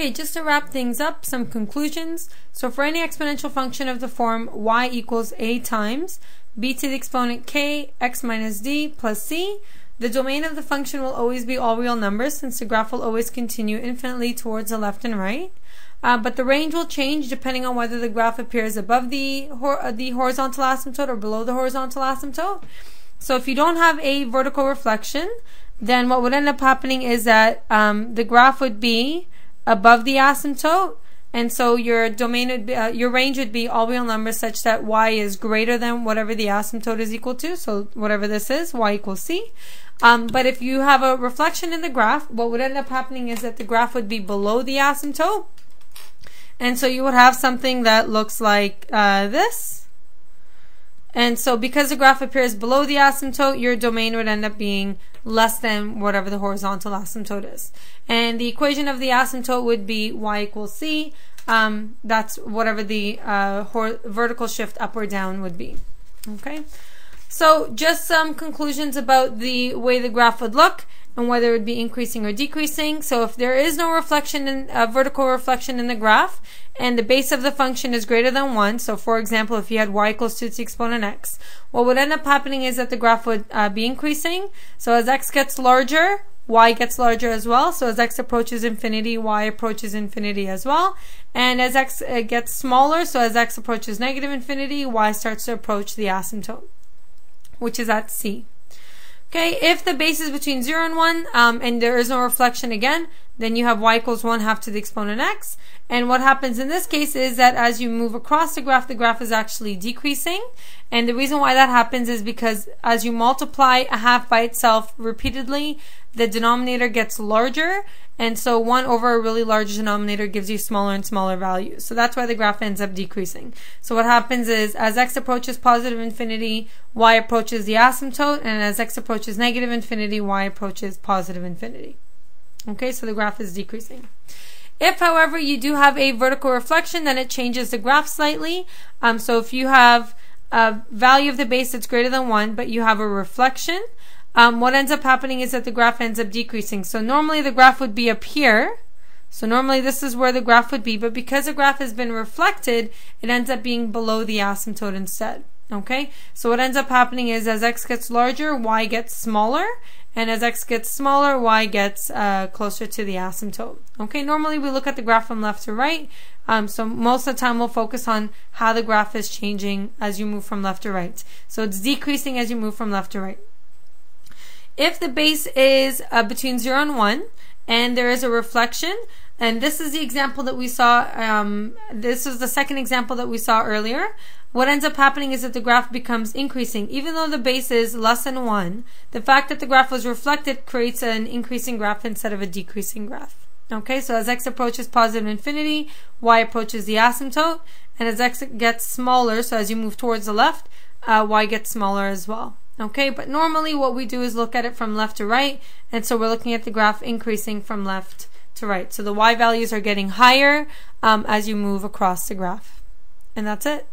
Okay, just to wrap things up, some conclusions. So for any exponential function of the form y equals a times b to the exponent k x minus d plus c, the domain of the function will always be all real numbers, since the graph will always continue infinitely towards the left and right. But the range will change depending on whether the graph appears above the horizontal asymptote or below the horizontal asymptote. So if you don't have a vertical reflection, then what would end up happening is that the graph would be above the asymptote, and so your domain would be, your range would be all real numbers such that y is greater than whatever the asymptote is equal to. So whatever this is, y equals c. But if you have a reflection in the graph, what would end up happening is that the graph would be below the asymptote, and so you would have something that looks like this. And so because the graph appears below the asymptote, your domain would end up being less than whatever the horizontal asymptote is. And the equation of the asymptote would be y equals c. That's whatever the vertical shift up or down would be. Okay, so just some conclusions about the way the graph would look and whether it would be increasing or decreasing. So if there is no reflection in vertical reflection in the graph, and the base of the function is greater than 1, so for example if you had y equals 2 to the exponent x, what would end up happening is that the graph would be increasing. So as x gets larger, y gets larger as well. So as x approaches infinity, y approaches infinity as well. And as x gets smaller, so as x approaches negative infinity, y starts to approach the asymptote, which is at c. Okay, if the base is between 0 and 1, and there is no reflection again, then you have y equals 1 half to the exponent x. And what happens in this case is that as you move across the graph is actually decreasing. And the reason why that happens is because as you multiply a half by itself repeatedly, the denominator gets larger. And so 1 over a really large denominator gives you smaller and smaller values. So that's why the graph ends up decreasing. So what happens is as x approaches positive infinity, y approaches the asymptote, and as x approaches negative infinity, y approaches positive infinity. Okay, so the graph is decreasing. If, however, you do have a vertical reflection, then it changes the graph slightly. So if you have a value of the base that's greater than 1, but you have a reflection, what ends up happening is that the graph ends up decreasing. So normally the graph would be up here. So normally this is where the graph would be, but because the graph has been reflected, it ends up being below the asymptote instead. Okay, so what ends up happening is as x gets larger, y gets smaller, and as x gets smaller, y gets closer to the asymptote. Okay, normally we look at the graph from left to right, so most of the time we'll focus on how the graph is changing as you move from left to right. So it's decreasing as you move from left to right. If the base is between 0 and 1, and there is a reflection, and this is the example that we saw, this is the second example that we saw earlier, what ends up happening is that the graph becomes increasing. Even though the base is less than 1, the fact that the graph was reflected creates an increasing graph instead of a decreasing graph. Okay, so as x approaches positive infinity, y approaches the asymptote, and as x gets smaller, so as you move towards the left, y gets smaller as well. Okay, but normally what we do is look at it from left to right, and so we're looking at the graph increasing from left to right. So the y values are getting higher as you move across the graph. And that's it.